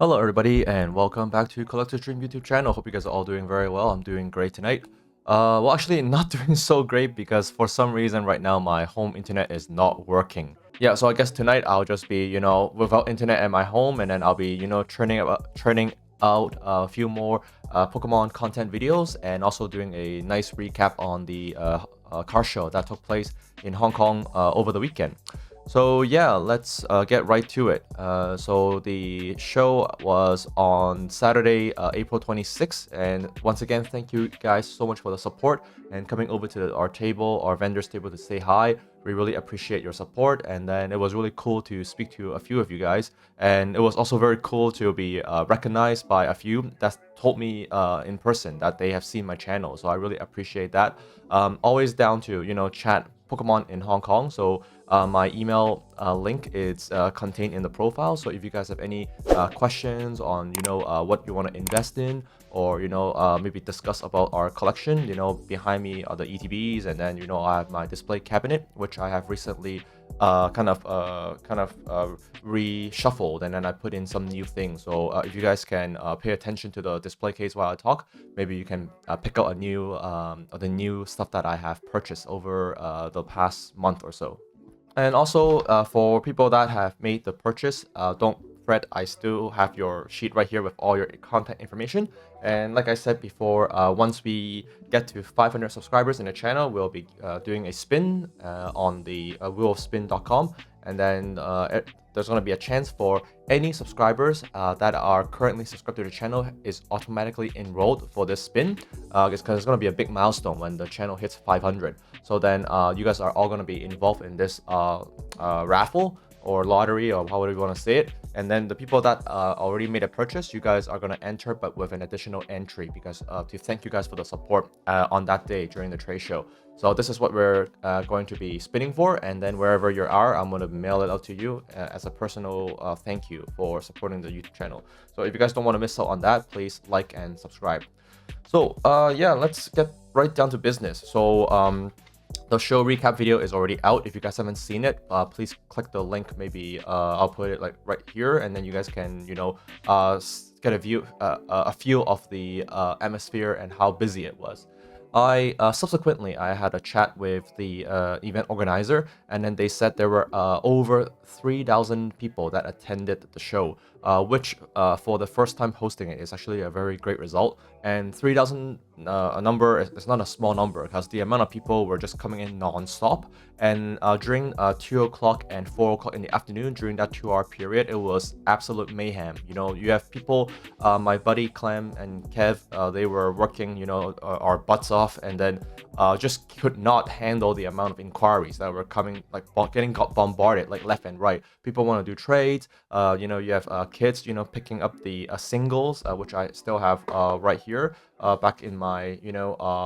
Hello everybody and welcome back to Collector's Dream YouTube channel. Hope you guys are all doing very well. I'm doing great tonight. Well actually not doing so great because for some reason right now my home internet is not working. Yeah, so I guess tonight I'll just be, without internet at my home, and then I'll be, churning out a few more Pokemon content videos and also doing a nice recap on the car show that took place in Hong Kong over the weekend. So yeah, let's get right to it. So the show was on Saturday, April 26th, and once again, thank you guys so much for the support and coming over to our table, our vendors table, to say hi. We really appreciate your support, and then it was really cool to speak to a few of you guys, and it was also very cool to be recognized by a few that told me in person that they have seen my channel. So I really appreciate that. Always down to chat Pokemon in Hong Kong. So my email link is contained in the profile. So if you guys have any questions on what you want to invest in, or maybe discuss about our collection, behind me are the ETBs, and then I have my display cabinet, which I have recently reshuffled, and then I put in some new things. So if you guys can pay attention to the display case while I talk, maybe you can pick out the new stuff that I have purchased over the past month or so. And also, for people that have made the purchase, don't fret, I still have your sheet right here with all your contact information. And like I said before, once we get to 500 subscribers in the channel, we'll be doing a spin on the wheelofspin.com. And then there's going to be a chance for any subscribers that are currently subscribed to the channel is automatically enrolled for this spin. Because it's going to be a big milestone when the channel hits 500. So then you guys are all going to be involved in this raffle or lottery, or however you want to say it. And then the people that already made a purchase, you guys are going to enter, but with an additional entry, because to thank you guys for the support on that day during the trade show. So this is what we're going to be spinning for, and then wherever you are, I'm going to mail it out to you as a personal thank you for supporting the YouTube channel. So if you guys don't want to miss out on that, please like and subscribe. So yeah, let's get right down to business. So the show recap video is already out. If you guys haven't seen it, please click the link. Maybe I'll put it like right here, and then you guys can get a feel of the atmosphere and how busy it was. I subsequently I had a chat with the event organizer, and then they said there were over 3,000 people that attended the show, which for the first time hosting it is actually a very great result. And 3,000 a number is not a small number, because the amount of people were just coming in non-stop. And during 2 o'clock and 4 o'clock in the afternoon, during that 2-hour period, it was absolute mayhem. You have people, my buddy Clem and Kev, they were working our butts off, and then just could not handle the amount of inquiries that were coming, like getting bombarded like left and right. People want to do trades. You have kids picking up the singles, which I still have right here back in my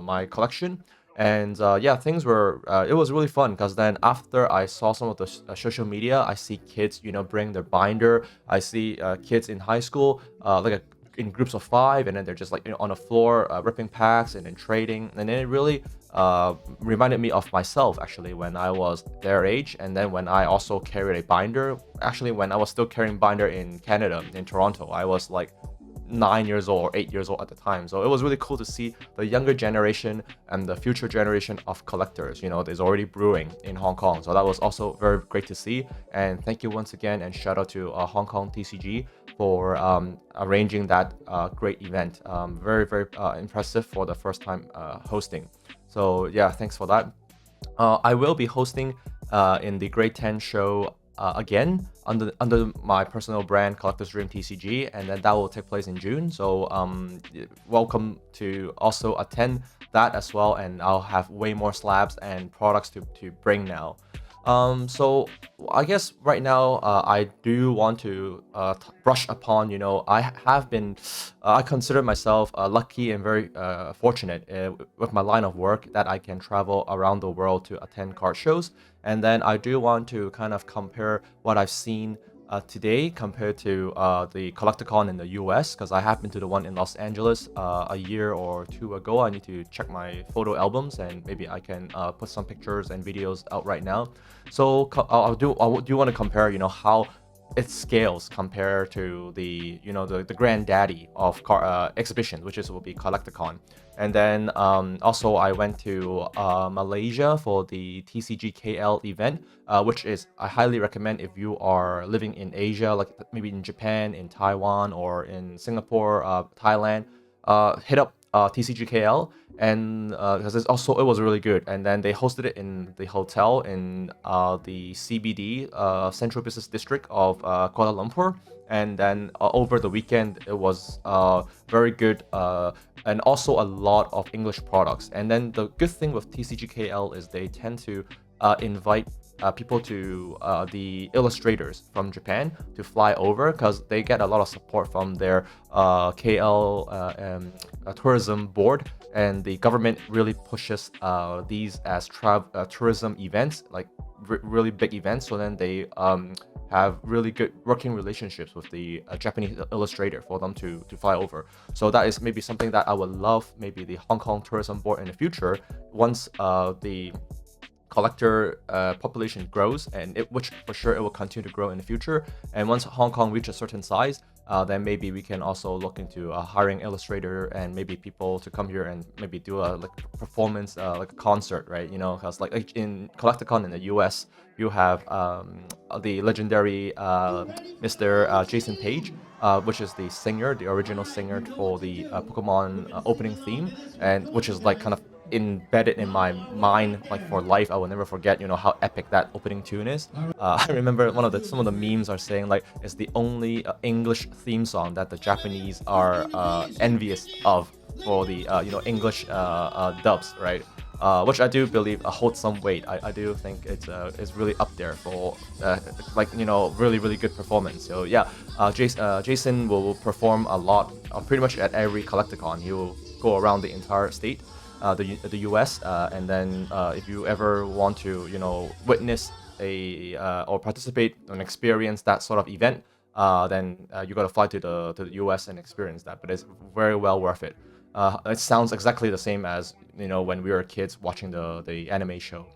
my collection. And yeah, things were it was really fun, because then after I saw some of the social media, I see kids bring their binder. I see kids in high school in groups of 5, and then they're just like on the floor ripping packs and then trading. And then it really reminded me of myself, actually, when I was their age, and then when I also carried a binder. Actually, when I was still carrying binder in Canada, in Toronto, I was like 9 years old or 8 years old at the time. So it was really cool to see the younger generation and the future generation of collectors is already brewing in Hong Kong. So that was also very great to see. And thank you once again, and shout out to Hong Kong TCG for arranging that great event. Very impressive for the first time hosting. So yeah, thanks for that. I will be hosting in the Grade 10 show again under my personal brand, Collector's Dream TCG, and then that will take place in June. So welcome to also attend that as well, and I'll have way more slabs and products to bring now. So I guess right now I do want to brush upon, I consider myself lucky and very fortunate with my line of work, that I can travel around the world to attend card shows. And then I do want to kind of compare what I've seen today compared to the Collecticon in the US, because I have been to the one in Los Angeles a year or two ago. I need to check my photo albums, and maybe I can put some pictures and videos out right now. So I do want to compare, how it scales compared to the the granddaddy of exhibition, which will be Collecticon. And then also I went to Malaysia for the TCGKL event, which is I highly recommend if you are living in Asia, like maybe in Japan, in Taiwan, or in Singapore, Thailand. Hit up TCGKL, and because it was really good. And then they hosted it in the hotel in the CBD, Central Business District of Kuala Lumpur. And then over the weekend, it was very good, and also a lot of English products. And then the good thing with TCGKL is they tend to invite people to the illustrators from Japan to fly over, because they get a lot of support from their KL tourism board, and the government really pushes these as tourism events, like really big events. So then they have really good working relationships with the Japanese illustrator for them to fly over. So that is maybe something that I would love, maybe the Hong Kong Tourism Board in the future, once the collector population grows, and which for sure it will continue to grow in the future. And once Hong Kong reaches a certain size, then maybe we can also look into hiring illustrator and maybe people to come here and maybe do a like performance, like a concert, right? Because like in Collecticon in the US, you have the legendary Mr. Jason Page, which is the singer, the original singer for the Pokemon opening theme, and which is like kind of embedded in my mind like for life. I will never forget how epic that opening tune is. I remember some of the memes are saying like it's the only English theme song that the Japanese are envious of for the English dubs, right? Which I do believe holds some weight. I do think it's really up there for really really good performance. So yeah, Jason will perform a lot, pretty much at every Collecticon. He will go around the entire state, the US, and then if you ever want to witness or participate and experience that sort of event, then you got to fly to the US and experience that. But it's very well worth it. It sounds exactly the same as when we were kids watching the anime show.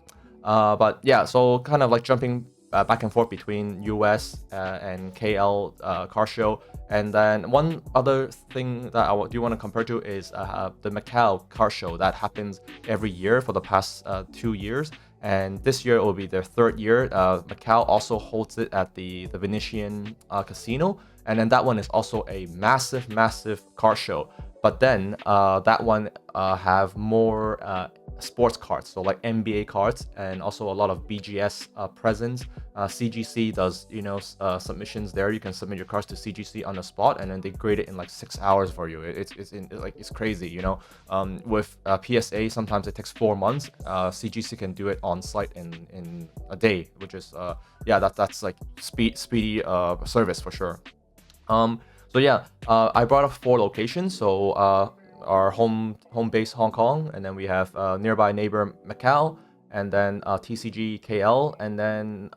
But yeah, so kind of like jumping back and forth between US and KL car show. And then one other thing that I do want to compare to is the Macau car show that happens every year for the past 2 years. And this year it will be their third year. Macau also holds it at the Venetian Casino. And then that one is also a massive, massive car show. But then that one have more sports cards, so like NBA cards, and also a lot of BGS presence. CGC does submissions there. You can submit your cards to CGC on the spot, and then they grade it in like 6 hours for you. It's crazy. With PSA sometimes it takes 4 months. CGC can do it on site in a day, which is that's like speedy service for sure. So yeah, I brought up 4 locations. So our home base Hong Kong, and then we have nearby neighbor Macau, and then TCG KL, and then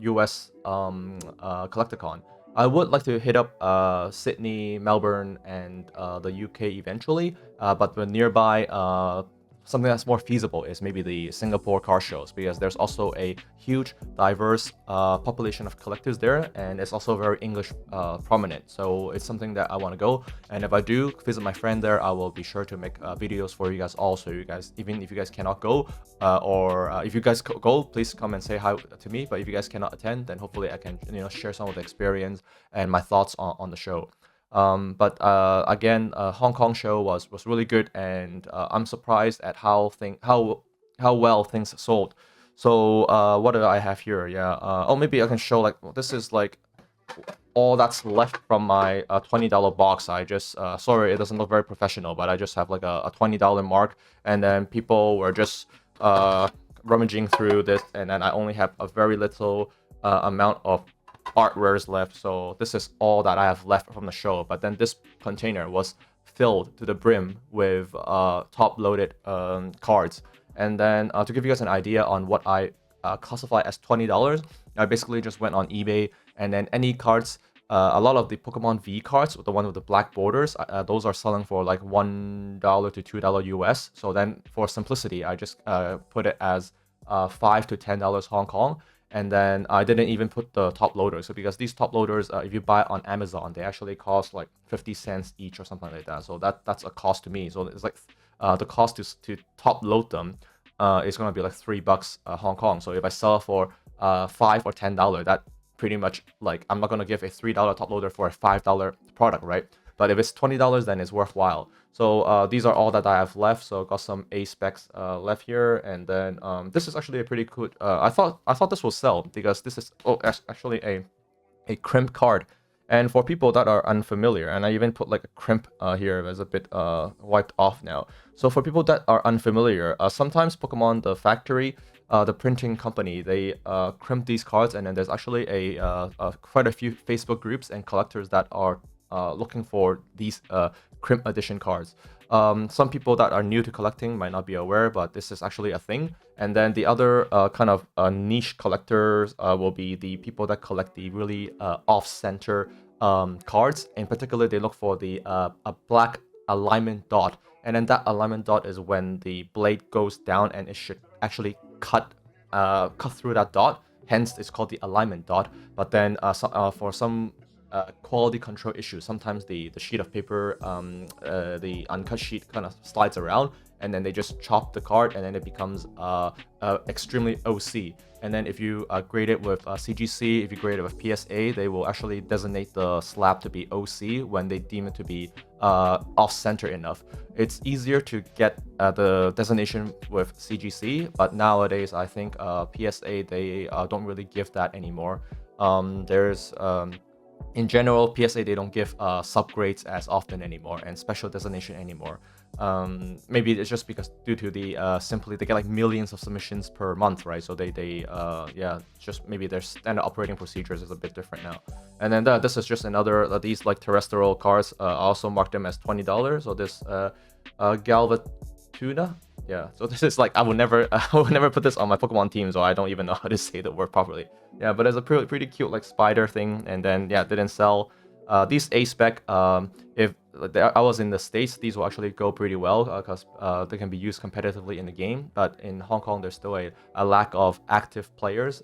US Collecticon. I would like to hit up Sydney, Melbourne, and the UK eventually, but the nearby something that's more feasible is maybe the Singapore car shows, because there's also a huge diverse population of collectors there, and it's also very English prominent. So it's something that I want to go, and if I do visit my friend there, I will be sure to make videos for you guys all, so you guys, even if you guys cannot go, or if you guys go, please come and say hi to me. But if you guys cannot attend, then hopefully I can share some of the experience and my thoughts on the show. But again, Hong Kong show was really good, and I'm surprised at how well things sold. So what do I have here? Yeah. Oh, maybe I can show like this is like all that's left from my $20 box. I just sorry, it doesn't look very professional, but I just have like a $20 mark, and then people were just rummaging through this, and then I only have a very little amount of artwares left. So this is all that I have left from the show. But then this container was filled to the brim with top-loaded cards. And then to give you guys an idea on what I classify as $20, I basically just went on eBay, and then any cards, a lot of the Pokemon V cards, the one with the black borders, those are selling for like $1 to $2 US. So then for simplicity, I just put it as $5 to $10 Hong Kong. And then I didn't even put the top loaders. So because these top loaders, if you buy on Amazon, they actually cost like 50 cents each or something like that. So that's a cost to me. So it's like the cost to top load them is gonna be like $3 Hong Kong. So if I sell for $5 or $10, that pretty much like I'm not gonna give a $3 top loader for a $5 product, right? But if it's $20, then it's worthwhile. So these are all that I have left. So got some A specs left here, and then this is actually a pretty good. I thought this will sell because this is actually a crimp card. And for people that are unfamiliar, and I even put like a crimp here as a bit wiped off now. So for people that are unfamiliar, sometimes Pokemon the factory, the printing company, they crimp these cards, and then there's actually quite a few Facebook groups and collectors that are looking for these crimp edition cards. Some people that are new to collecting might not be aware, but this is actually a thing. And then the other kind of niche collectors will be the people that collect the really off-center cards. In particular, they look for the a black alignment dot, and then that alignment dot is when the blade goes down and it should actually cut through that dot. Hence, it's called the alignment dot. But then for some quality control issues, sometimes the sheet of paper, the uncut sheet kind of slides around, and then they just chop the card, and then it becomes extremely OC. And then if you grade it with CGC, if you grade it with PSA, they will actually designate the slab to be OC when they deem it to be off-center enough. It's easier to get the designation with CGC, but nowadays I think PSA, they don't really give that anymore. There's in general, PSA, they don't give subgrades as often anymore and special designation anymore. Maybe it's just because due to the simply they get like millions of submissions per month, right? So yeah, just maybe their standard operating procedures is a bit different now. And then this is just another these like terrestrial cards. I also marked them as $20. So this Galvatuna. Yeah, so this is like I would never put this on my Pokemon team, so I don't even know how to say the word properly. Yeah, but it's a pretty cute like spider thing, and then yeah, didn't sell. These A spec, if I was in the States, these will actually go pretty well because they can be used competitively in the game. But in Hong Kong, there's still a lack of active players,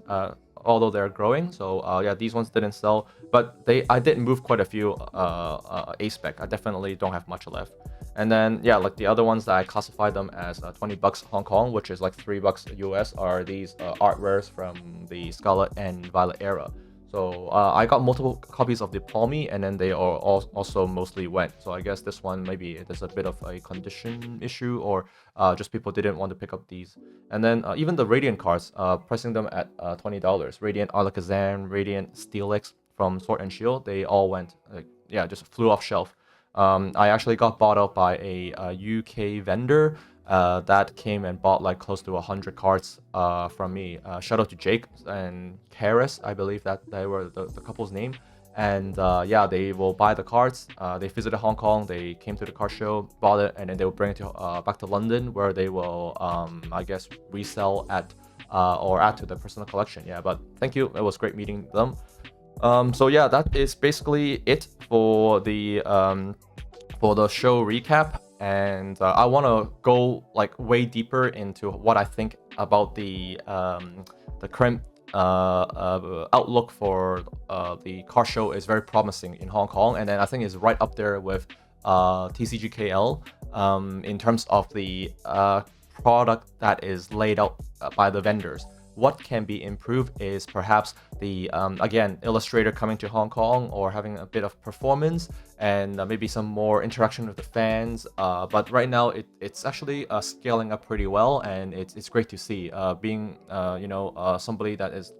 although they're growing. So yeah, these ones didn't sell, but I did move quite a few A spec. I definitely don't have much left. And then yeah, like the other ones that I classify them as $20 Hong Kong, which is like $3 US, are these art rares from the Scarlet and Violet era. So I got multiple copies of the Palmy, and then they are also mostly wet. So I guess this one maybe there's a bit of a condition issue, or just people didn't want to pick up these. And then even the Radiant cards, pricing them at $20. Radiant Alakazam, Radiant Steelix from Sword and Shield, they all went just flew off shelf. I actually got bought out by a UK vendor that came and bought like close to 100 cards from me. Shout out to Jake and Karis, I believe that they were the couple's name. And yeah, they will buy the cards. They visited Hong Kong, they came to the card show, bought it, and then they will bring it back to London, where they will, I guess, resell at or add to the personal collection. Yeah, but thank you. It was great meeting them. So yeah, that is basically it for the show recap, and I want to go like way deeper into what I think about the current outlook for the car show is very promising in Hong Kong, and then I think it's right up there with TCGKL in terms of the product that is laid out by the vendors. What can be improved is perhaps the, again, Illustrator coming to Hong Kong or having a bit of performance and maybe some more interaction with the fans. But right now, it's actually scaling up pretty well, and it's great to see. Being, somebody that is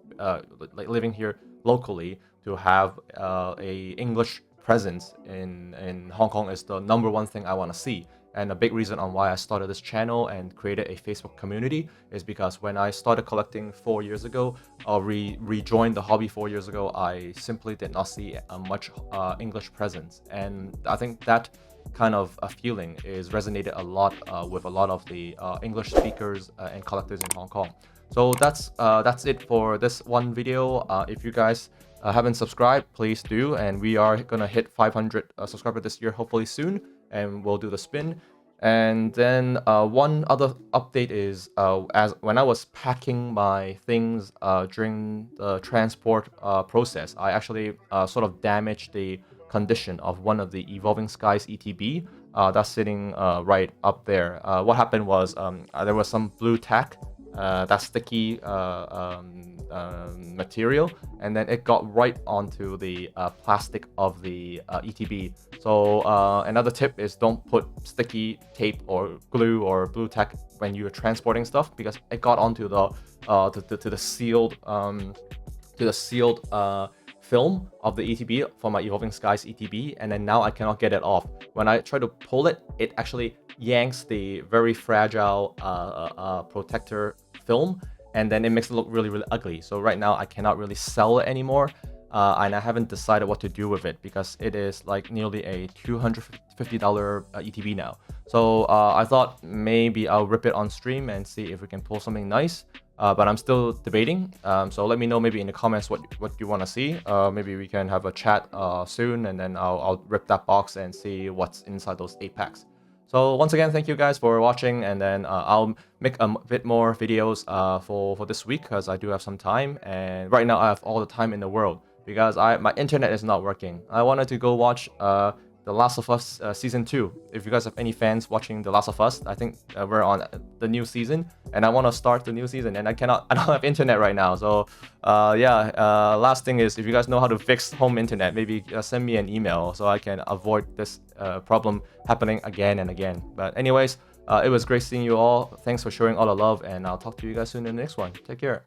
like living here locally, to have a English presence in Hong Kong is the number one thing I want to see. And a big reason on why I started this channel and created a Facebook community is because when I started collecting 4 years ago, or rejoined the hobby 4 years ago, I simply did not see much English presence. And I think that kind of a feeling is resonated a lot with a lot of the English speakers and collectors in Hong Kong. So that's it for this one video. If you guys haven't subscribed, please do. And we are gonna hit 500 subscribers this year, hopefully soon. And we'll do the spin. And then one other update is as when I was packing my things during the transport process, I actually sort of damaged the condition of one of the Evolving Skies ETB that's sitting right up there. What happened was there was some blue tack, that sticky material, and then it got right onto the plastic of the ETB. So another tip is don't put sticky tape or glue or blue tack when you're transporting stuff, because it got onto the to the sealed film of the ETB for my Evolving Skies ETB, and then now I cannot get it off. When I try to pull it, it actually yanks the very fragile protector film, and then it makes it look really, really ugly. So right now I cannot really sell it anymore, and I haven't decided what to do with it because it is like nearly a $250 ETB now. So I thought maybe I'll rip it on stream and see if we can pull something nice. But I'm still debating. So let me know maybe in the comments what you want to see. Maybe we can have a chat soon, and then I'll rip that box and see what's inside those 8 packs. So once again, thank you guys for watching, and then I'll make a bit more videos for this week because I do have some time, and right now I have all the time in the world because my internet is not working. I wanted to go watch The Last of Us Season 2. If you guys have any fans watching The Last of Us, I think we're on the new season, and I want to start the new season, and I don't have internet right now. So last thing is, if you guys know how to fix home internet, maybe send me an email so I can avoid this problem happening again and again. But anyways, it was great seeing you all. Thanks for showing all the love, and I'll talk to you guys soon in the next one. Take care.